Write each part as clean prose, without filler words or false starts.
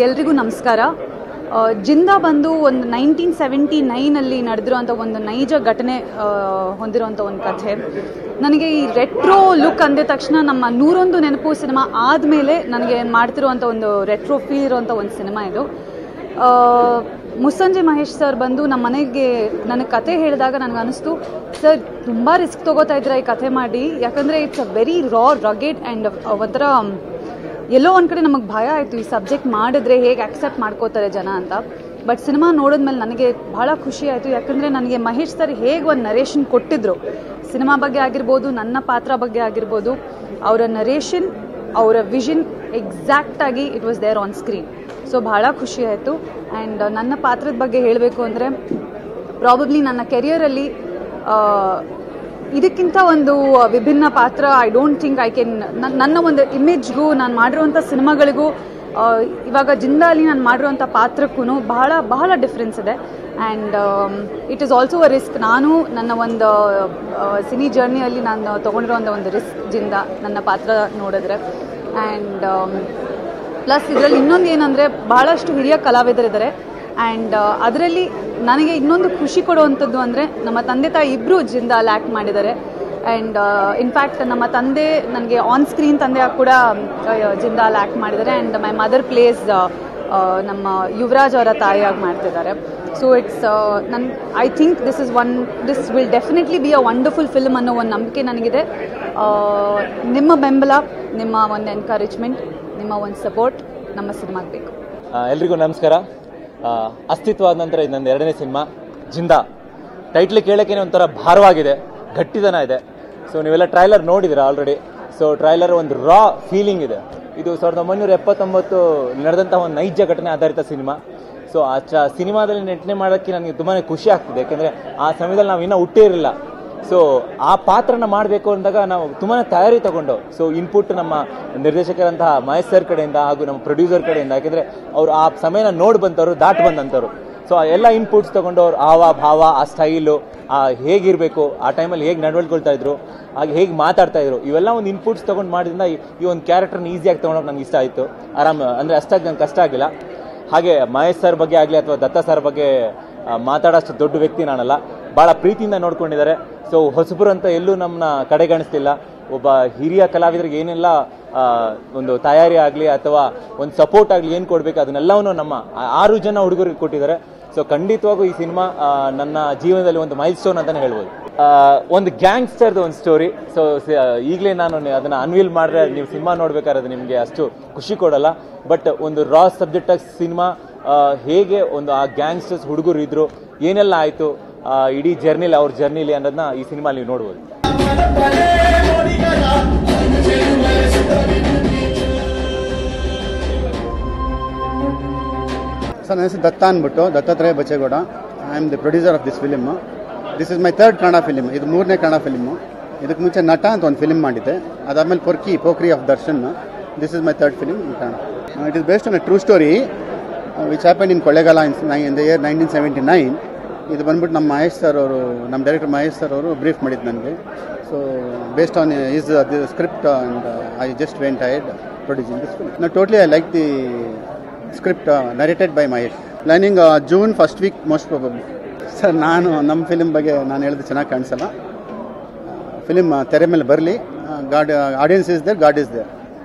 ಎಲ್ರಿಗೂ ನಮಸ್ಕಾರ. ಜಿಂದಾ ಬಂದು ಒಂದು 1979 ನಡೆದಿರುವಂಥ ಒಂದು ನೈಜ ಘಟನೆ ಹೊಂದಿರುವಂಥ ಒಂದು ಕಥೆ. ನನಗೆ ಈ ರೆಟ್ರೋ ಲುಕ್ ಅಂದ ತಕ್ಷಣ ನಮ್ಮ 101 ನೆನಪು ಸಿನಿಮಾ ಆದಮೇಲೆ ನನಗೆ ಮಾಡ್ತಿರುವಂಥ ಒಂದು ರೆಟ್ರೋ ಫೀಲ್ ಇರುವಂಥ ಒಂದು ಸಿನಿಮಾ ಇದು. ಮುಸ್ಸಂಜೆ ಮಹೇಶ್ ಸರ್ ಬಂದು ನಮ್ಮ ಮನೆಗೆ ನನಗೆ ಕತೆ ಹೇಳಿದಾಗ ನನಗೆ ಅನಿಸ್ತು, ಸರ್ ತುಂಬ ರಿಸ್ಕ್ ತೊಗೋತಾ ಇದ್ದೀರಾ ಈ ಕಥೆ ಮಾಡಿ, ಯಾಕಂದರೆ it's a very ra rugged and ಒಂಥರ ಎಲ್ಲೋ ಒಂದು ಕಡೆ ನಮಗೆ ಭಯ ಆಯಿತು ಈ ಸಬ್ಜೆಕ್ಟ್ ಮಾಡಿದ್ರೆ ಹೇಗೆ ಆಕ್ಸೆಪ್ಟ್ ಮಾಡ್ಕೋತಾರೆ ಜನ ಅಂತ. ಬಟ್ ಸಿನಿಮಾ ನೋಡಿದ್ಮೇಲೆ ನನಗೆ ಭಾಳ ಖುಷಿ ಆಯಿತು, ಯಾಕಂದರೆ ನನಗೆ ಮಹೇಶ್ ಸರ್ ಹೇಗೆ ಒಂದು ನರೇಷನ್ ಕೊಟ್ಟಿದ್ರು ಸಿನಿಮಾ ಬಗ್ಗೆ ಆಗಿರ್ಬೋದು, ನನ್ನ ಪಾತ್ರ ಬಗ್ಗೆ ಆಗಿರ್ಬೋದು, ಅವರ ನರೇಷನ್, ಅವರ ವಿಷನ್ ಎಕ್ಸಾಕ್ಟಾಗಿ it was there on screen. So ಭಾಳ ಖುಷಿ ಆಯಿತು. ಆ್ಯಂಡ್ ನನ್ನ ಪಾತ್ರದ ಬಗ್ಗೆ ಹೇಳಬೇಕು ಅಂದರೆ ಪ್ರಾಬಬ್ಲಿ ನನ್ನ ಕೆರಿಯರಲ್ಲಿ ಇದಕ್ಕಿಂತ ಒಂದು ವಿಭಿನ್ನ ಪಾತ್ರ I don't think I can. ನನ್ನ ಒಂದು ಇಮೇಜ್ಗೂ ನಾನು ಮಾಡಿರುವಂಥ ಸಿನಿಮಾಗಳಿಗೂ ಇವಾಗ ಜಿಂದಾಲಿ ನಾನು ಮಾಡಿರುವಂಥ ಪಾತ್ರಕ್ಕೂ ಬಹಳ ಡಿಫ್ರೆನ್ಸ್ ಇದೆ. And it is also a risk. ನಾನು ನನ್ನ ಒಂದು ಸಿನಿ ಜರ್ನಿಯಲ್ಲಿ ನಾನು ತೊಗೊಂಡಿರೋಂಥ ಒಂದು ರಿಸ್ಕ್ ಜಿಂದಾ ನನ್ನ ಪಾತ್ರ ನೋಡಿದ್ರೆ. ಆ್ಯಂಡ್ ಪ್ಲಸ್ ಇದರಲ್ಲಿ ಇನ್ನೊಂದು ಏನಂದರೆ ಭಾಳಷ್ಟು ಹಿರಿಯ ಕಲಾವಿದರಿದ್ದಾರೆ. ಆ್ಯಂಡ್ ಅದರಲ್ಲಿ ನನಗೆ ಇನ್ನೊಂದು ಖುಷಿ ಕೊಡುವಂಥದ್ದು ಅಂದರೆ ನಮ್ಮ ತಂದೆ ತಾಯಿ ಇಬ್ಬರು ಜಿಂದಾಲ್ ಆ್ಯಕ್ಟ್ ಮಾಡಿದ್ದಾರೆ. ಆ್ಯಂಡ್ ಇನ್ಫ್ಯಾಕ್ಟ್ ನಮ್ಮ ತಂದೆ ನನಗೆ ಆನ್ ಸ್ಕ್ರೀನ್ ತಂದೆ ಕೂಡ ಜಿಂದಾಲ್ ಆ್ಯಕ್ಟ್ ಮಾಡಿದ್ದಾರೆ. ಆ್ಯಂಡ್ ಮೈ ಮದರ್ ಪ್ಲೇಸ್ ನಮ್ಮ ಯುವರಾಜ್ ಅವರ ತಾಯಿಯಾಗಿ ಮಾಡ್ತಿದ್ದಾರೆ. So it's I think this will definitely be a wonderful film ಅನ್ನೋ ಒಂದು ನಂಬಿಕೆ ನನಗಿದೆ. ನಿಮ್ಮ ಬೆಂಬಲ, ನಿಮ್ಮ ಒಂದು ಎನ್ಕರೇಜ್ಮೆಂಟ್, ನಿಮ್ಮ ಒಂದು ಸಪೋರ್ಟ್ ನಮ್ಮ ಸಿನಿಮಾಗೆ ಬೇಕು. ಎಲ್ರಿಗೂ ನಮಸ್ಕಾರ. ಅಸ್ತಿತ್ವ ಆದ ನಂತರ ಇದು ನನ್ನ 2ನೇ ಸಿನಿಮಾ ಜಿಂದಾ. ಟೈಟ್ಲ್ ಕೇಳೋಕ್ಕೇ ಒಂಥರ ಭಾರವಾಗಿದೆ, ಗಟ್ಟಿತನ ಇದೆ. ಸೊ ನೀವೆಲ್ಲ ಟ್ರೈಲರ್ ನೋಡಿದಿರ ಆಲ್ರೆಡಿ. ಸೊ ಟ್ರೈಲರ್ ಒಂದು ರಾ ಫೀಲಿಂಗ್ ಇದೆ. ಇದು 1979 ನಡೆದಂಥ ಒಂದು ನೈಜ ಘಟನೆ ಆಧಾರಿತ ಸಿನಿಮಾ. ಸೊ ಆ ಸಿನಿಮಾದಲ್ಲಿ ನಟನೆ ಮಾಡೋಕ್ಕೆ ನನಗೆ ತುಂಬಾ ಖುಷಿ ಆಗ್ತಿದೆ, ಯಾಕೆಂದರೆ ಆ ಸಮಯದಲ್ಲಿ ನಾವು ಇನ್ನೂ ಹುಟ್ಟೇ ಇರಲಿಲ್ಲ. ಸೊ ಆ ಪಾತ್ರನ ಮಾಡಬೇಕು ಅಂದಾಗ ನಾವು ತುಂಬಾ ತಯಾರಿ ತಗೊಂಡು, ಸೊ ಇನ್ಪುಟ್ ನಮ್ಮ ನಿರ್ದೇಶಕರಂತಹ ಮಹೇಶ್ ಸರ್ ಕಡೆಯಿಂದ ಹಾಗೂ ನಮ್ಮ ಪ್ರೊಡ್ಯೂಸರ್ ಕಡೆಯಿಂದ, ಯಾಕೆಂದರೆ ಅವರು ಆ ಸಮಯನ ನೋಡಿ ಬಂತವರು, ದಾಟ್ ಬಂದಂಥವ್ರು. ಸೊ ಎಲ್ಲ ಇನ್ಪುಟ್ಸ್ ತಗೊಂಡು ಅವ್ರು ಆವ ಭಾವ, ಆ ಸ್ಟೈಲು, ಹೇಗಿರಬೇಕು, ಆ ಟೈಮಲ್ಲಿ ಹೇಗೆ ನಡ್ವಳ್ಕೊಳ್ತಾ ಇದ್ರು, ಹಾಗೆ ಹೇಗೆ ಮಾತಾಡ್ತಾ ಇದ್ರು, ಇವೆಲ್ಲ ಒಂದು ಇನ್ಪುಟ್ಸ್ ತೊಗೊಂಡು ಮಾಡಿದ್ರಿಂದ ಈ ಒಂದು ಕ್ಯಾರೆಕ್ಟರ್ನ ಈಸಿಯಾಗಿ ತೊಗೊಂಡೋಗಿ ನನಗೆ ಇಷ್ಟ ಆಯಿತು. ಅಂದರೆ ಅಷ್ಟಾಗಿ ನಂಗೆ ಕಷ್ಟ ಆಗಿಲ್ಲ. ಹಾಗೆ ಮಹೇಶ್ ಸರ್ ಬಗ್ಗೆ ಆಗಲಿ ಅಥವಾ ದತ್ತ ಸರ್ ಬಗ್ಗೆ ಮಾತಾಡೋಷ್ಟು ದೊಡ್ಡ ವ್ಯಕ್ತಿ ನಾನಲ್ಲ, ಭಾಳ ಪ್ರೀತಿಯಿಂದ ನೋಡ್ಕೊಂಡಿದ್ದಾರೆ. ಸೊ ಹೊಸಬರು ಅಂತ ಎಲ್ಲೂ ನಮ್ಮನ್ನ ಕಡೆಗಣಿಸ್ತಿಲ್ಲ. ಒಬ್ಬ ಹಿರಿಯ ಕಲಾವಿದರಿಗೆ ಏನೆಲ್ಲ ಒಂದು ತಯಾರಿ ಆಗಲಿ ಅಥವಾ ಒಂದು ಸಪೋರ್ಟ್ ಆಗಲಿ ಏನು ಕೊಡಬೇಕು ಅದನ್ನೆಲ್ಲವೂ ನಮ್ಮ 6 ಜನ ಹುಡುಗರಿಗೆ ಕೊಟ್ಟಿದ್ದಾರೆ. ಸೊ ಖಂಡಿತವಾಗೂ ಈ ಸಿನಿಮಾ ನನ್ನ ಜೀವನದಲ್ಲಿ ಒಂದು ಮೈಲ್ ಸ್ಟೋನ್ ಅಂತಲೇ ಹೇಳ್ಬೋದು. ಒಂದು ಗ್ಯಾಂಗ್ಸ್ಟರ್ದು ಒಂದು ಸ್ಟೋರಿ. ಸೊ ಈಗಲೇ ನಾನು ಅದನ್ನು ಅನ್ವೀಲ್ ಮಾಡಿದ್ರೆ ನೀವು ಸಿನಿಮಾ ನೋಡ್ಬೇಕಾದ್ರೆ ಅದು ನಿಮಗೆ ಅಷ್ಟು ಖುಷಿ ಕೊಡಲ್ಲ. ಬಟ್ ಒಂದು ರಾ ಸಬ್ಜೆಕ್ಟಾಗಿ ಸಿನಿಮಾ ಹೇಗೆ ಒಂದು ಆ ಗ್ಯಾಂಗ್ಸ್ಟರ್ಸ್ ಹುಡುಗರು ಇದ್ರು, ಏನೆಲ್ಲ ಆಯಿತು ಇಡೀ ಜರ್ನಿಲಿ, ಅವ್ರ ಜರ್ನಿಲಿ ಅನ್ನೋದನ್ನ ಈ ಸಿನಿಮಾ ನೀವು ನೋಡ್ಬೋದು. ಸರ್, ನನ್ನ ಹೆಸರು ದತ್ತ ಅಂದ್ಬಿಟ್ಟು, Dattatreya Bachegowda. I am the producer of this film. This is my 3rd Kannada film. ಇದು 3ನೇ ಕನ್ನಡ ಫಿಲಿಮು. ಇದಕ್ಕೆ ಮುಂಚೆ ನಟ ಅಂತ ಒಂದು ಫಿಲಿಮ್ ಮಾಡಿದ್ದೆ. ಅದಾದಮೇಲೆ Pokhri of Darshan. This is my 3rd film in Kannada. It is based on a true story which happen in Kollegal in the year 1979. ಇದು ಬಂದ್ಬಿಟ್ಟು ನಮ್ಮ ಮಹೇಶ್ ಸರ್ ಅವರು, ನಮ್ಮ ಡೈರೆಕ್ಟರ್ ಮಹೇಶ್ ಸರ್ ಅವರು ಬ್ರೀಫ್ ಮಾಡಿದ್ದು ನನಗೆ. So based on is the script and I just went ahead producing this film. No totally I like the script narrated by Mahesh. Planning June first weak most probably. Sir, ನಮ್ಮ film ಬಗ್ಗೆ ನಾನು ಹೇಳಿದ್ರೆ ಚೆನ್ನಾಗಿ ಕಾಣಿಸಲ್ಲ. Film ತೆರೆ ಮೇಲೆ ಬರಲಿ. Audience is there, God is there.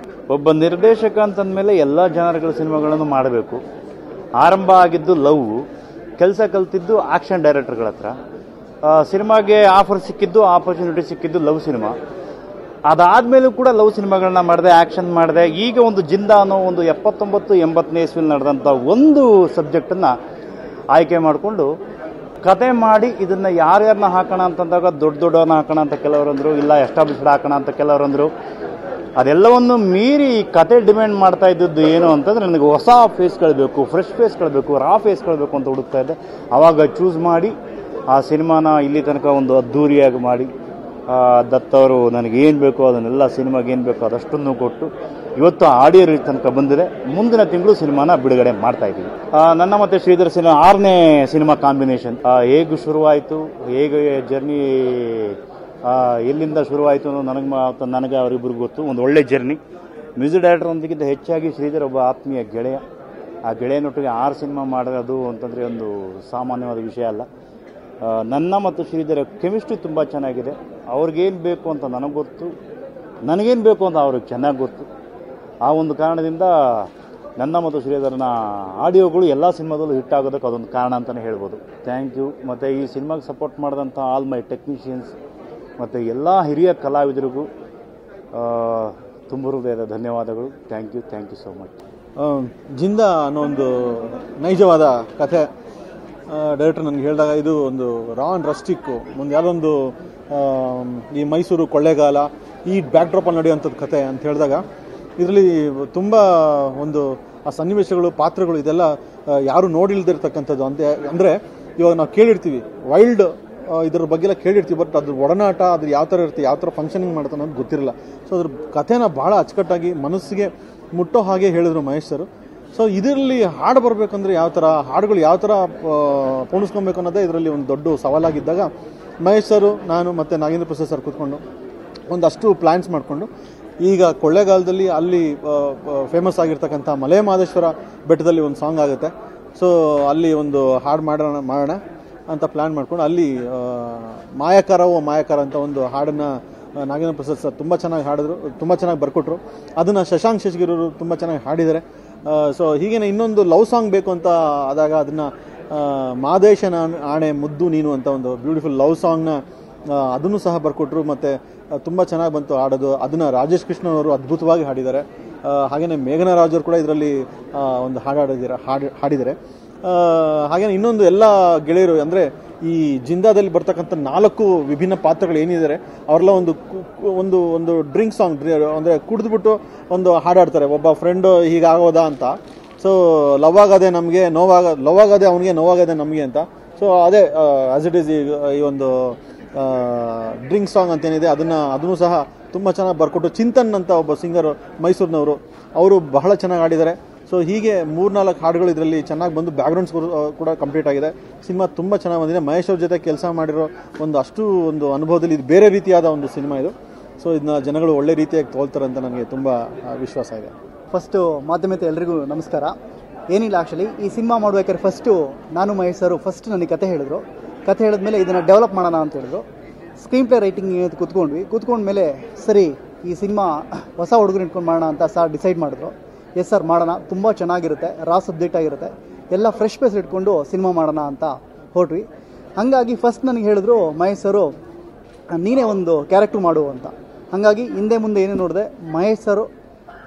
ಒಬ್ಬ ನಿರ್ದೇಶಕ ಅಂತಂದಮೇಲೆ ಎಲ್ಲ ಜನರುಗಳ ಸಿನಿಮಾಗಳನ್ನು ಮಾಡಬೇಕು. ಆರಂಭ ಆಗಿದ್ದು ಲವ್, ಕೆಲಸ ಕಲ್ತಿದ್ದು ಆಕ್ಷನ್ ಡೈರೆಕ್ಟರ್ಗಳ ಹತ್ರ. ಸಿನಿಮಾಗೆ ಆಫರ್ ಸಿಕ್ಕಿದ್ದು, ಆಪರ್ಚುನಿಟಿ ಸಿಕ್ಕಿದ್ದು ಲವ್ ಸಿನಿಮಾ. ಅದಾದಮೇಲೂ ಕೂಡ ಲವ್ ಸಿನಿಮಾಗಳನ್ನ ಮಾಡಿದೆ, ಆ್ಯಕ್ಷನ್ ಮಾಡಿದೆ. ಈಗ ಒಂದು ಜಿಂದಾ ಅನ್ನೋ ಒಂದು 79-80ನೇ ಇಸ್ವಿಲಿ ನಡೆದಂಥ ಒಂದು ಸಬ್ಜೆಕ್ಟನ್ನು ಆಯ್ಕೆ ಮಾಡಿಕೊಂಡು ಕತೆ ಮಾಡಿ ಇದನ್ನು ಯಾರ್ಯಾರನ್ನ ಹಾಕೋಣ ಅಂತಂದಾಗ ದೊಡ್ಡವನ್ನ ಹಾಕೋಣ ಅಂತ ಕೆಲವರಂದರು, ಇಲ್ಲ ಎಸ್ಟಾಬ್ಲಿಷ್ಡ್ ಹಾಕೋಣ ಅಂತ ಕೆಲವರಂದರು. ಅದೆಲ್ಲವನ್ನು ಮೀರಿ ಈ ಕತೆ ಡಿಮ್ಯಾಂಡ್ ಮಾಡ್ತಾ ಇದ್ದದ್ದು ಏನು ಅಂತಂದರೆ, ನನಗೆ ಹೊಸ ಫೇಸ್ಗಳು ಬೇಕು, ಫ್ರೆಶ್ ಫೇಸ್ಗಳು ಬೇಕು, ರಾ ಫೇಸ್ಗಳು ಬೇಕು ಅಂತ ಹುಡುಕ್ತಾ ಇದ್ದೆ. ಆವಾಗ ಚೂಸ್ ಮಾಡಿ ಆ ಸಿನಿಮಾನ ಇಲ್ಲಿ ತನಕ ಒಂದು ಅದ್ಧೂರಿಯಾಗಿ ಮಾಡಿ, ದತ್ತವರು ನನಗೇನು ಬೇಕೋ ಅದನ್ನೆಲ್ಲ ಸಿನಿಮಾಗೆ ಏನು ಬೇಕೋ ಅದಷ್ಟನ್ನು ಕೊಟ್ಟು ಇವತ್ತು ಆಡಿಯೋ ರೀಚ್ ತನಕ ಬಂದಿದೆ. ಮುಂದಿನ ತಿಂಗಳು ಸಿನಿಮಾನ ಬಿಡುಗಡೆ ಮಾಡ್ತಾ ಇದ್ದೀವಿ. ನನ್ನ ಮತ್ತು ಶ್ರೀಧರ್ ಸಿನಿಮಾ 6ನೇ ಸಿನಿಮಾ ಕಾಂಬಿನೇಷನ್. ಹೇಗೆ ಶುರುವಾಯಿತು, ಹೇಗೆ ಜರ್ನಿ ಎಲ್ಲಿಂದ ಶುರುವಾಯಿತು ಅನ್ನೋ ನನಗೆ ಅವರಿಬ್ಬರಿಗೂ ಗೊತ್ತು. ಒಂದು ಒಳ್ಳೆ ಜರ್ನಿ. ಮ್ಯೂಸಿಕ್ ಡೈರೆಕ್ಟರ್ ಒಂದಿಗಿಂತ ಹೆಚ್ಚಾಗಿ ಶ್ರೀಧರ್ ಒಬ್ಬ ಆತ್ಮೀಯ ಗೆಳೆಯ. ಆ ಗೆಳೆಯನೊಟ್ಟಿಗೆ 6 ಸಿನಿಮಾ ಮಾಡೋದು ಅಂತಂದರೆ ಒಂದು ಸಾಮಾನ್ಯವಾದ ವಿಷಯ ಅಲ್ಲ. ನನ್ನ ಮತ್ತು ಶ್ರೀಧರ ಕೆಮಿಸ್ಟ್ರಿ ತುಂಬ ಚೆನ್ನಾಗಿದೆ. ಅವ್ರಿಗೇನು ಬೇಕು ಅಂತ ನನಗೆ ಗೊತ್ತು, ನನಗೇನು ಬೇಕು ಅಂತ ಅವ್ರಿಗೆ ಚೆನ್ನಾಗಿ ಗೊತ್ತು. ಆ ಒಂದು ಕಾರಣದಿಂದ ನನ್ನ ಮತ್ತು ಶ್ರೀಧರನ ಆಡಿಯೋಗಳು ಎಲ್ಲ ಸಿನಿಮಾದಲ್ಲೂ ಹಿಟ್ ಆಗೋದಕ್ಕೆ ಅದೊಂದು ಕಾರಣ ಅಂತಲೇ ಹೇಳ್ಬೋದು. Thank you. ಮತ್ತು ಈ ಸಿನಿಮಾಗೆ ಸಪೋರ್ಟ್ ಮಾಡಿದಂಥ ಆಲ್ ಮೈ ಟೆಕ್ನಿಷಿಯನ್ಸ್ ಮತ್ತು ಎಲ್ಲ ಹಿರಿಯ ಕಲಾವಿದರಿಗೂ ತುಂಬ ಹೃದಯದ ಧನ್ಯವಾದಗಳು. Thank you so much. Zinda ಅನ್ನೋ ಒಂದು ನೈಜವಾದ ಕಥೆ ಡೈರೆಕ್ಟರ್ ನನಗೆ ಹೇಳಿದಾಗ ಇದು ಒಂದು ರಾ ಆ್ಯಂಡ್ ರಸ್ಟಿಕ್ಕು ಒಂದು ಯಾವುದೊಂದು ಈ ಮೈಸೂರು ಕೊಳ್ಳೇಗಾಲ ಈ ಬ್ಯಾಕ್ಡ್ರಾಪಲ್ಲಿ ನಡೆಯುವಂಥದ್ದು ಕಥೆ ಅಂತ ಹೇಳಿದಾಗ ಇದರಲ್ಲಿ ತುಂಬ ಒಂದು ಆ ಸನ್ನಿವೇಶಗಳು ಪಾತ್ರಗಳು ಇದೆಲ್ಲ ಯಾರು ನೋಡಿಲ್ದಿರ್ತಕ್ಕಂಥದ್ದು ಅಂದರೆ ಇವಾಗ ನಾವು ಕೇಳಿರ್ತೀವಿ ವೈಲ್ಡ್ ಇದ್ರ ಬಗ್ಗೆ ಎಲ್ಲ ಕೇಳಿರ್ತೀವಿ, ಬಟ್ ಅದ್ರ ಒಡನಾಟ ಅದ್ರ ಯಾವ ಥರ ಇರ್ತೀವಿ, ಯಾವ ಥರ ಫಂಕ್ಷನಿಂಗ್ ಮಾಡುತ್ತೆ ಅನ್ನೋದು ಗೊತ್ತಿರಲ್ಲ. ಸೊ ಅದ್ರ ಕಥೆನ ಭಾಳ ಅಚ್ಚುಕಟ್ಟಾಗಿ ಮನಸ್ಸಿಗೆ ಮುಟ್ಟೋ ಹಾಗೆ ಹೇಳಿದ್ರು ಮಹೇಶ್ ಸರ್. ಸೊ ಇದರಲ್ಲಿ ಹಾಡು ಬರಬೇಕಂದ್ರೆ ಯಾವ ಥರ ಹಾಡುಗಳು ಯಾವ ಥರ ಪೋಣಿಸ್ಕೊಬೇಕು ಅನ್ನೋದೇ ಇದರಲ್ಲಿ ಒಂದು ದೊಡ್ಡ ಸವಾಲಾಗಿದ್ದಾಗ ಮಹೇಶ್ ಸರು ನಾನು ಮತ್ತು ನಾಗೇಂದ್ರ ಪ್ರಸಾದ್ ಸರ್ ಕೂತ್ಕೊಂಡು ಒಂದಷ್ಟು ಪ್ಲ್ಯಾನ್ಸ್ ಮಾಡಿಕೊಂಡು ಈಗ ಕೊಳ್ಳೇಗಾಲದಲ್ಲಿ ಅಲ್ಲಿ ಫೇಮಸ್ ಆಗಿರ್ತಕ್ಕಂಥ ಮಲೆ ಮಹದೇಶ್ವರ ಬೆಟ್ಟದಲ್ಲಿ ಒಂದು ಸಾಂಗ್ ಆಗುತ್ತೆ. ಸೊ ಅಲ್ಲಿ ಒಂದು ಹಾಡು ಮಾಡೋಣ ಅಂತ ಪ್ಲ್ಯಾನ್ ಮಾಡ್ಕೊಂಡು ಅಲ್ಲಿ ಮಾಯಕಾರ ಅಂತ ಒಂದು ಹಾಡನ್ನು ನಾಗೇಂದ್ರ ಪ್ರಸಾದ್ ಸರ್ ತುಂಬ ಚೆನ್ನಾಗಿ ಹಾಡಿದ್ರು, ತುಂಬ ಚೆನ್ನಾಗಿ ಬರ್ಕೊಟ್ರು. ಅದನ್ನು ಶಶಾಂಕ್ ಶೇಷಗಿರಿಯವರು ತುಂಬ ಚೆನ್ನಾಗಿ ಹಾಡಿದ್ದಾರೆ. ಸೊ ಹೀಗೇನೆ ಇನ್ನೊಂದು ಲವ್ ಸಾಂಗ್ ಬೇಕು ಅಂತ ಆದಾಗ ಅದನ್ನು ಮಾದೇಶನ ಆಣೆ ಮುದ್ದು ನೀನು ಅಂತ ಒಂದು ಬ್ಯೂಟಿಫುಲ್ ಲವ್ ಸಾಂಗ್ನ ಅದನ್ನು ಸಹ ಬರ್ಕೊಟ್ರು. ಮತ್ತು ತುಂಬ ಚೆನ್ನಾಗಿ ಬಂತು ಹಾಡೋದು. ಅದನ್ನು ರಾಜೇಶ್ ಕೃಷ್ಣ ಅವರು ಅದ್ಭುತವಾಗಿ ಹಾಡಿದ್ದಾರೆ. ಹಾಗೆಯೇ ಮೇಘನಾ ರಾಜ್ ಅವರು ಕೂಡ ಇದರಲ್ಲಿ ಒಂದು ಹಾಡಿದ್ದಾರೆ. ಹಾಗೇನೆ ಇನ್ನೊಂದು ಎಲ್ಲ ಗೆಳೆಯರು ಅಂದರೆ ಈ ಜಿಂದಾದಲ್ಲಿ ಬರ್ತಕ್ಕಂಥ 4 ವಿಭಿನ್ನ ಪಾತ್ರಗಳು ಏನಿದ್ದಾರೆ ಅವರೆಲ್ಲ ಒಂದು ಡ್ರಿಂಕ್ ಸಾಂಗ್ ಅಂದರೆ ಕುಡಿದ್ಬಿಟ್ಟು ಒಂದು ಹಾಡಾಡ್ತಾರೆ. ಒಬ್ಬ ಫ್ರೆಂಡು ಹೀಗಾಗೋದಾ ಅಂತ, ಸೊ ಲವ್ ಆಗದೆ ನಮಗೆ ಲವ್ ಆಗದೆ ಅವನಿಗೆ ನೋವಾಗದೆ ನಮಗೆ ಅಂತ. ಸೊ ಅದೇ ಆಸ್ ಇಟ್ ಈಸ್ ಈ ಒಂದು ಡ್ರಿಂಕ್ ಸಾಂಗ್ ಅಂತೇನಿದೆ ಅದನ್ನು ಸಹ ತುಂಬ ಚೆನ್ನಾಗಿ ಬರ್ಕೊಟ್ಟು ಚಿಂತನ್ ಅಂತ ಒಬ್ಬ ಸಿಂಗರು ಮೈಸೂರಿನವರು ಅವರು ಬಹಳ ಚೆನ್ನಾಗಿ ಹಾಡಿದ್ದಾರೆ. ಸೊ ಹೀಗೆ 3-4 ಹಾಡುಗಳು ಇದರಲ್ಲಿ ಚೆನ್ನಾಗಿ ಬಂದು ಬ್ಯಾಕ್ಗ್ರೌಂಡ್ಸ್ ಕೂಡ ಕಂಪ್ಲೀಟ್ ಆಗಿದೆ. ಸಿನಿಮಾ ತುಂಬ ಚೆನ್ನಾಗಿ ಬಂದಿದೆ. ಮಹೇಶ್ ಅವ್ರ ಜೊತೆ ಕೆಲಸ ಮಾಡಿರೋ ಒಂದು ಅನುಭವದಲ್ಲಿ ಇದು ಬೇರೆ ರೀತಿಯಾದ ಒಂದು ಸಿನಿಮಾ ಇದು. ಸೊ ಇದನ್ನ ಜನಗಳು ಒಳ್ಳೆ ರೀತಿಯಾಗಿ ತೋಲ್ತಾರೆ ಅಂತ ನನಗೆ ತುಂಬ ವಿಶ್ವಾಸ ಇದೆ. ಫಸ್ಟು ಮಾಧ್ಯಮತೆ ಎಲ್ರಿಗೂ ನಮಸ್ಕಾರ. ಏನಿಲ್ಲ, ಆ್ಯಕ್ಚುಲಿ ಈ ಸಿನಿಮಾ ಮಾಡ್ಬೇಕಾದ್ರೆ ಫಸ್ಟು ನಾನು ಮಹೇಶ್ ಸರ್ ಫಸ್ಟ್ ನನಗೆ ಕತೆ ಹೇಳಿದ್ರು. ಕತೆ ಹೇಳಿದ್ಮೇಲೆ ಇದನ್ನು ಡೆವಲಪ್ ಮಾಡೋಣ ಅಂತ ಹೇಳಿದ್ರು. ಸ್ಕ್ರೀನ್ ಪ್ಲೇ ರೈಟಿಂಗ್ ಕೂತ್ಕೊಂಡ್ಮೇಲೆ ಸರಿ ಈ ಸಿನಿಮಾ ಹೊಸ ಹುಡುಗರು ಇಟ್ಕೊಂಡು ಮಾಡೋಣ ಅಂತ ಸರ್ ಡಿಸೈಡ್ ಮಾಡಿದ್ರು. ಎಸ್ ಸರ್ ಮಾಡೋಣ, ತುಂಬ ಚೆನ್ನಾಗಿರುತ್ತೆ, ರಾ ಸಬ್ಜೆಕ್ಟ್ ಆಗಿರುತ್ತೆ, ಎಲ್ಲ ಫ್ರೆಶ್ ಪೇಸ್ ಇಟ್ಕೊಂಡು ಸಿನಿಮಾ ಮಾಡೋಣ ಅಂತ ಹೊರಟ್ವಿ. ಹಾಗಾಗಿ ಫಸ್ಟ್ ನನಗೆ ಹೇಳಿದ್ರು ಮಹೇಶ್ ಸರು ನೀನೇ ಒಂದು ಕ್ಯಾರೆಕ್ಟ್ರ್ ಮಾಡು ಅಂತ. ಹಾಗಾಗಿ ಹಿಂದೆ ಮುಂದೆ ಏನೇ ನೋಡಿದೆ ಮಹೇಶ್ ಸರು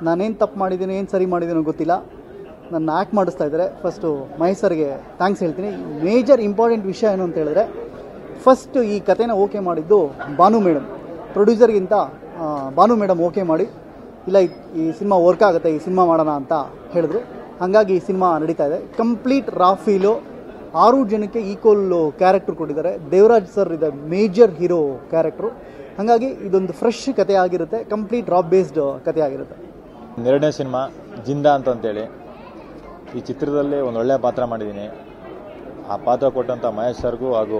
ನಾನೇನು ತಪ್ಪು ಮಾಡಿದ್ದೀನಿ ಏನು ಸರಿ ಮಾಡಿದ್ದೀನೋ ಗೊತ್ತಿಲ್ಲ, ನನ್ನ ಆ್ಯಕ್ಟ್ ಮಾಡಿಸ್ತಾ ಇದ್ದಾರೆ. ಫಸ್ಟು ಮಹೇಶ್ ಸರ್ಗೆ ಥ್ಯಾಂಕ್ಸ್ ಹೇಳ್ತೀನಿ. ಮೇಜರ್ ಇಂಪಾರ್ಟೆಂಟ್ ವಿಷಯ ಏನು ಅಂತ ಹೇಳಿದ್ರೆ ಫಸ್ಟ್ ಈ ಕಥೆನ ಓಕೆ ಮಾಡಿದ್ದು ಭಾನು ಮೇಡಮ್. ಪ್ರೊಡ್ಯೂಸರ್ಗಿಂತ ಭಾನು ಮೇಡಮ್ ಓಕೆ ಮಾಡಿ ಇಲ್ಲ ಈ ಸಿನಿಮಾ ವರ್ಕ್ ಆಗುತ್ತೆ, ಈ ಸಿನಿಮಾ ಮಾಡೋಣ ಅಂತ ಹೇಳಿದ್ರು. ಹಾಗಾಗಿ ಈ ಸಿನಿಮಾ ನಡೀತಾ ಇದೆ. ಕಂಪ್ಲೀಟ್ ರಾ ಫೀಲು, 6 ಜನಕ್ಕೆ ಈಕ್ವಲ್ ಕ್ಯಾರೆಕ್ಟರ್ ಕೊಟ್ಟಿದ್ದಾರೆ. ದೇವರಾಜ್ ಸರ್ ಇದೆ ಮೇಜರ್ ಹೀರೋ ಕ್ಯಾರೆಕ್ಟ್ರು. ಹಾಗಾಗಿ ಇದೊಂದು ಫ್ರೆಶ್ ಕತೆ ಆಗಿರುತ್ತೆ, ಕಂಪ್ಲೀಟ್ ರಾ ಬೇಸ್ಡ್ ಕತೆ ಆಗಿರುತ್ತೆ. 2ನೇ ಸಿನಿಮಾ ಜಿಂದಾ ಅಂತೇಳಿ ಈ ಚಿತ್ರದಲ್ಲಿ ಒಂದು ಒಳ್ಳೆಯ ಪಾತ್ರ ಮಾಡಿದ್ದೀನಿ. ಆ ಪಾತ್ರ ಕೊಟ್ಟಂಥ ಮಹೇಶ್ ಸರ್ಗೂ ಹಾಗೂ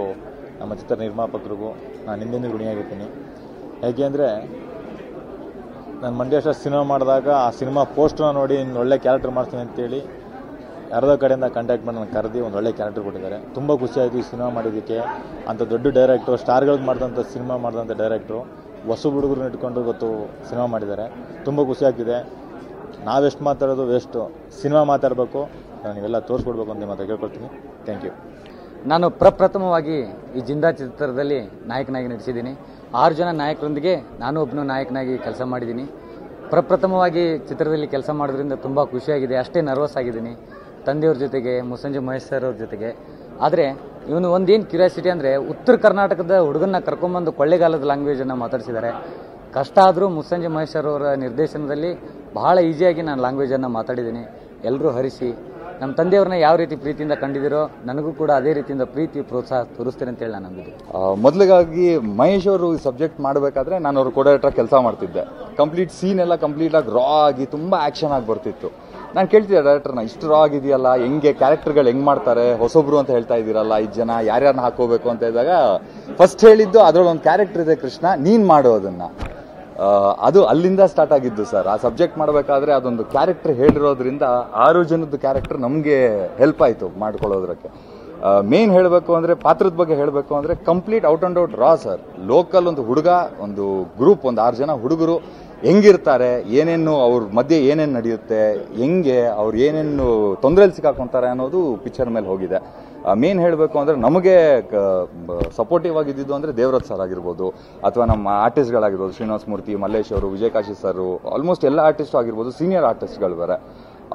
ನಮ್ಮ ಚಿತ್ರ ನಿರ್ಮಾಪಕರಿಗೂ ನಾನು ಹಿಂದೆಂದು ಋಣಿಯಾಗಿರ್ತೀನಿ. ಹೇಗೆ ಅಂದರೆ ನಾನು ಮಂಡ್ಯ ಸಿನಿಮಾ ಮಾಡಿದಾಗ ಆ ಸಿನಿಮಾ ಪೋಸ್ಟರ್ನ ನೋಡಿ ಇನ್ನು ಒಳ್ಳೆ ಕ್ಯಾರೆಕ್ಟರ್ ಮಾಡ್ತೀನಿ ಅಂತೇಳಿ ಯಾರದೋ ಕಡೆಯಿಂದ ಕಾಂಟ್ಯಾಕ್ಟ್ ಮಾಡಿ ನಾನು ಕರೆದಿ ಒಂದು ಒಳ್ಳೆ ಕ್ಯಾರೆಕ್ಟರ್ ಕೊಟ್ಟಿದ್ದಾರೆ. ತುಂಬ ಖುಷಿಯಾಯಿತು ಈ ಸಿನಿಮಾ ಮಾಡಿದ್ದಕ್ಕೆ. ಅಂಥ ದೊಡ್ಡ ಡೈರೆಕ್ಟ್ರು, ಸ್ಟಾರ್ಗಳಿಗೆ ಮಾಡಿದಂಥ ಸಿನಿಮಾ ಮಾಡಿದಂಥ ಡೈರೆಕ್ಟ್ರು ಹೊಸ ಹುಡುಗರನ್ನ ಇಟ್ಕೊಂಡು ಗೊತ್ತು ಸಿನಿಮಾ ಮಾಡಿದ್ದಾರೆ. ತುಂಬ ಖುಷಿಯಾಗ್ತಿದೆ. ನಾವೆಷ್ಟು ಮಾತಾಡೋದು ವೇಸ್ಟು, ಸಿನಿಮಾ ಮಾತಾಡಬೇಕು, ನೀವೆಲ್ಲ ತೋರಿಸ್ಕೊಡ್ಬೇಕು ಅಂತ ಮಾತು ಕೇಳ್ಕೊಳ್ತೀನಿ. Thank you. ನಾನು ಪ್ರಪ್ರಥಮವಾಗಿ ಈ ಜಿಂದಾ ಚಿತ್ರದಲ್ಲಿ ನಾಯಕನಾಗಿ ನಟಿಸಿದ್ದೀನಿ. 6 ಜನ ನಾಯಕರೊಂದಿಗೆ ನಾನು ಒಬ್ಬನು ನಾಯಕನಾಗಿ ಕೆಲಸ ಮಾಡಿದ್ದೀನಿ. ಪ್ರಪ್ರಥಮವಾಗಿ ಚಿತ್ರದಲ್ಲಿ ಕೆಲಸ ಮಾಡೋದ್ರಿಂದ ತುಂಬ ಖುಷಿಯಾಗಿದೆ. ಅಷ್ಟೇ ನರ್ವಸ್ ಆಗಿದ್ದೀನಿ ತಂದೆಯವ್ರ ಜೊತೆಗೆ, ಮುಸ್ಸಂಜೆ ಮಹೇಶ್ ಸರ್ ಅವ್ರ ಜೊತೆಗೆ. ಆದರೆ ಇವನು ಒಂದೇನು ಕ್ಯೂರಿಯಾಸಿಟಿ ಅಂದರೆ ಉತ್ತರ ಕರ್ನಾಟಕದ ಹುಡುಗನ್ನ ಕರ್ಕೊಂಬಂದು ಕೊಳ್ಳೇಗಾಲದ ಲ್ಯಾಂಗ್ವೇಜನ್ನು ಮಾತಾಡಿಸಿದ್ದಾರೆ. ಕಷ್ಟ ಆದರೂ ಮುಸ್ಸಂಜೆ ಮಹೇಶ್ ಸರ್ ಅವರ ನಿರ್ದೇಶನದಲ್ಲಿ ಬಹಳ ಈಸಿಯಾಗಿ ನಾನು ಲ್ಯಾಂಗ್ವೇಜನ್ನು ಮಾತಾಡಿದ್ದೀನಿ. ಎಲ್ಲರೂ ಹರಿಸಿ ನಮ್ಮ ತಂದೆಯವ್ರನ್ನ ಯಾವ ರೀತಿ ಪ್ರೀತಿಯಿಂದ ಕಂಡಿದ್ದೀರೋ ನನಗೂ ಕೂಡ ಅದೇ ರೀತಿಯಿಂದ ಪ್ರೀತಿ ಪ್ರೋತ್ಸಾಹ ತೋರಿಸ್ತೇನೆ ಅಂತೇಳಿ ನಾನು ನಂಬಿದ್ದೆ. ಮೊದಲಿಗಾಗಿ ಮಹೇಶ್ ಅವರು ಈ ಸಬ್ಜೆಕ್ಟ್ ಮಾಡಬೇಕಾದ್ರೆ ನಾನು ಅವ್ರ ಕೋಡೈರೆಕ್ಟರ್ ಕೆಲಸ ಮಾಡ್ತಿದ್ದೆ. ಕಂಪ್ಲೀಟ್ ಸೀನ್ ಎಲ್ಲ ಕಂಪ್ಲೀಟಾಗಿ ರಾ ಆಗಿ ತುಂಬ ಆ್ಯಕ್ಷನ್ ಆಗಿ ಬರ್ತಿತ್ತು. ನಾನು ಕೇಳ್ತಿದ್ದೆ ಡೈರೆಕ್ಟರ್ನ, ಇಷ್ಟು ರಾ ಆಗಿದೆಯಲ್ಲ, ಹೆಂಗೆ ಕ್ಯಾರೆಕ್ಟರ್ಗಳು ಹೆಂಗೆ ಮಾಡ್ತಾರೆ, ಹೊಸೊಬ್ರು ಅಂತ ಹೇಳ್ತಾ ಇದ್ದೀರಲ್ಲ, 5 ಜನ ಯಾರ್ಯಾರನ್ನ ಹಾಕೋಬೇಕು ಅಂತ ಇದ್ದಾಗ ಫಸ್ಟ್ ಹೇಳಿದ್ದು ಅದರೊಳಗೆ ಒಂದು ಕ್ಯಾರೆಕ್ಟರ್ ಇದೆ ಕೃಷ್ಣ, ನೀನು ಮಾಡೋ ಅದನ್ನು ಅದು ಅಲ್ಲಿಂದ ಸ್ಟಾರ್ಟ್ ಆಗಿದ್ದು ಸರ್. ಆ ಸಬ್ಜೆಕ್ಟ್ ಮಾಡಬೇಕಾದ್ರೆ ಅದೊಂದು ಕ್ಯಾರೆಕ್ಟರ್ ಹೇಳಿರೋದ್ರಿಂದ 6 ಜನದ ಕ್ಯಾರೆಕ್ಟರ್ ನಮಗೆ ಹೆಲ್ಪ್ ಆಯಿತು ಮಾಡ್ಕೊಳ್ಳೋದ್ರಕ್ಕೆ. ಮೇನ್ ಹೇಳಬೇಕು ಅಂದರೆ ಪಾತ್ರದ ಬಗ್ಗೆ ಹೇಳಬೇಕು ಅಂದರೆ complete out and out raw sir. Local ಒಂದು ಹುಡುಗ, ಒಂದು ಗ್ರೂಪ್, ಒಂದು 6 ಜನ ಹುಡುಗರು ಹೆಂಗಿರ್ತಾರೆ, ಏನೇನು ಅವ್ರ ಮಧ್ಯೆ ಏನೇನು ನಡೆಯುತ್ತೆ, ಹೆಂಗೆ ಅವ್ರು ಏನೇನು ತೊಂದರೆಯಲ್ಲಿ ಸಿಕ್ಕಾಕೊಂತಾರೆ ಅನ್ನೋದು ಪಿಕ್ಚರ್ ಮೇಲೆ ಹೋಗಿದೆ. ಮೇನ್ ಹೇಳಬೇಕು ಅಂದರೆ ನಮಗೆ ಸಪೋರ್ಟಿವ್ ಆಗಿದ್ದು ಅಂದರೆ ದೇವರಾಜ್ ಸರ್ ಆಗಿರ್ಬೋದು, ಅಥವಾ ನಮ್ಮ ಆರ್ಟಿಸ್ಟ್ಗಳಾಗಿರ್ಬೋದು, ಶ್ರೀನಿವಾಸ ಮೂರ್ತಿ, ಮಲ್ಲೇಶ್ ಅವರು, ವಿಜಯಕಾಶಿ ಸರ್, ಆಲ್ಮೋಸ್ಟ್ ಎಲ್ಲ ಆರ್ಟಿಸ್ಟು ಆಗಿರ್ಬೋದು, ಸೀನಿಯರ್ ಆರ್ಟಿಸ್ಟ್ಗಳು ಬೇರೆ.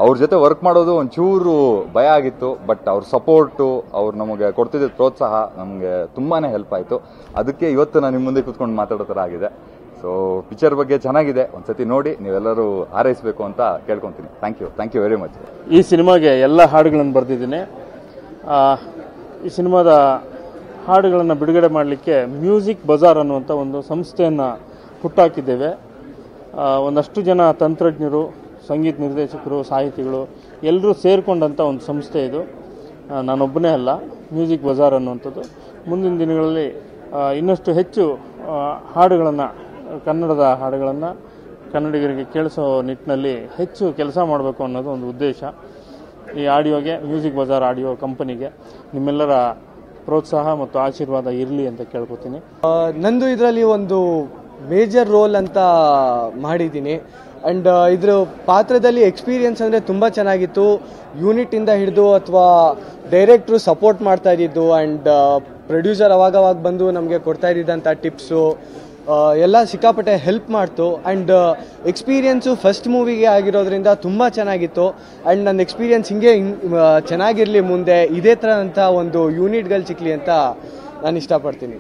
ಅವ್ರ ಜೊತೆ ವರ್ಕ್ ಮಾಡೋದು ಒಂಚೂರು ಭಯ ಆಗಿತ್ತು. ಬಟ್ ಅವ್ರ ಸಪೋರ್ಟು, ಅವ್ರು ನಮಗೆ ಕೊಡ್ತಿದ್ದ ಪ್ರೋತ್ಸಾಹ ನಮಗೆ ತುಂಬಾ ಹೆಲ್ಪ್ ಆಯಿತು. ಅದಕ್ಕೆ ಇವತ್ತು ನಾನು ನಿಮ್ಮ ಮುಂದೆ ಕೂತ್ಕೊಂಡು ಮಾತಾಡೋ ಥರ ಆಗಿದೆ. ಸೊ ಪಿಕ್ಚರ್ ಬಗ್ಗೆ ಚೆನ್ನಾಗಿದೆ, ಒಂದ್ಸತಿ ನೋಡಿ ನೀವೆಲ್ಲರೂ ಹಾರೈಸಬೇಕು ಅಂತ ಕೇಳ್ಕೊತೀನಿ. Thank you very much. ಈ ಸಿನಿಮಾಗೆ ಎಲ್ಲ ಹಾಡುಗಳನ್ನು ಬರೆದಿದ್ದೀನಿ. ಈ ಸಿನಿಮಾದ ಹಾಡುಗಳನ್ನು ಬಿಡುಗಡೆ ಮಾಡಲಿಕ್ಕೆ ಮ್ಯೂಸಿಕ್ ಬಜಾರ್ ಅನ್ನುವಂಥ ಒಂದು ಸಂಸ್ಥೆಯನ್ನು ಹುಟ್ಟಾಕಿದ್ದೇವೆ. ಒಂದಷ್ಟು ಜನ ತಂತ್ರಜ್ಞರು, ಸಂಗೀತ ನಿರ್ದೇಶಕರು, ಸಾಹಿತಿಗಳು ಎಲ್ಲರೂ ಸೇರಿಕೊಂಡಂಥ ಒಂದು ಸಂಸ್ಥೆ ಇದು. ನಾನೊಬ್ಬನೇ ಅಲ್ಲ. ಮ್ಯೂಸಿಕ್ ಬಜಾರ್ ಅನ್ನುವಂಥದ್ದು ಮುಂದಿನ ದಿನಗಳಲ್ಲಿ ಇನ್ನಷ್ಟು ಹೆಚ್ಚು ಹಾಡುಗಳನ್ನು, ಕನ್ನಡದ ಹಾಡುಗಳನ್ನು ಕನ್ನಡಿಗರಿಗೆ ಕೇಳಿಸೋ ನಿಟ್ಟಿನಲ್ಲಿ ಹೆಚ್ಚು ಕೆಲಸ ಮಾಡಬೇಕು ಅನ್ನೋದು ಒಂದು ಉದ್ದೇಶ. ಈ ಆಡಿಯೋಗೆ, ಮ್ಯೂಸಿಕ್ ಬಜಾರ್ ಆಡಿಯೋ ಕಂಪನಿಗೆ ನಿಮ್ಮೆಲ್ಲರ ಪ್ರೋತ್ಸಾಹ ಮತ್ತು ಆಶೀರ್ವಾದ ಇರಲಿ ಅಂತ ಕೇಳ್ಕೊತೀನಿ. ನಂದು ಇದರಲ್ಲಿ ಒಂದು ಮೇಜರ್ ರೋಲ್ ಅಂತ ಮಾಡಿದ್ದೀನಿ. ಆ್ಯಂಡ್ ಇದ್ರ ಪಾತ್ರದಲ್ಲಿ ಎಕ್ಸ್ಪೀರಿಯನ್ಸ್ ಅಂದರೆ ತುಂಬ ಚೆನ್ನಾಗಿತ್ತು. ಯೂನಿಟಿಂದ ಹಿಡಿದು ಅಥವಾ ಡೈರೆಕ್ಟ್ರು ಸಪೋರ್ಟ್ ಮಾಡ್ತಾ ಇದ್ದಿದ್ದು, ಆ್ಯಂಡ್ ಪ್ರೊಡ್ಯೂಸರ್ ಅವಾಗವಾಗ ಬಂದು ನಮಗೆ ಕೊಡ್ತಾ ಇದ್ದಿದ್ದಂಥ ಟಿಪ್ಸು ಎಲ್ಲ ಸಿಕ್ಕಾಪಟ್ಟೆ ಹೆಲ್ಪ್ ಮಾಡ್ತು. ಆ್ಯಂಡ್ ಎಕ್ಸ್ಪೀರಿಯನ್ಸು ಫಸ್ಟ್ ಮೂವಿಗೆ ಆಗಿರೋದ್ರಿಂದ ತುಂಬ ಚೆನ್ನಾಗಿತ್ತು. ಆ್ಯಂಡ್ ನನ್ನ ಎಕ್ಸ್ಪೀರಿಯನ್ಸ್ ಹಿಂಗೆ ಚೆನ್ನಾಗಿರಲಿ, ಮುಂದೆ ಇದೇ ಥರ ಅಂತ ಒಂದು ಯೂನಿಟ್ಗಳು ಸಿಕ್ಕಲಿ ಅಂತ ನಾನು ಇಷ್ಟಪಡ್ತೀನಿ.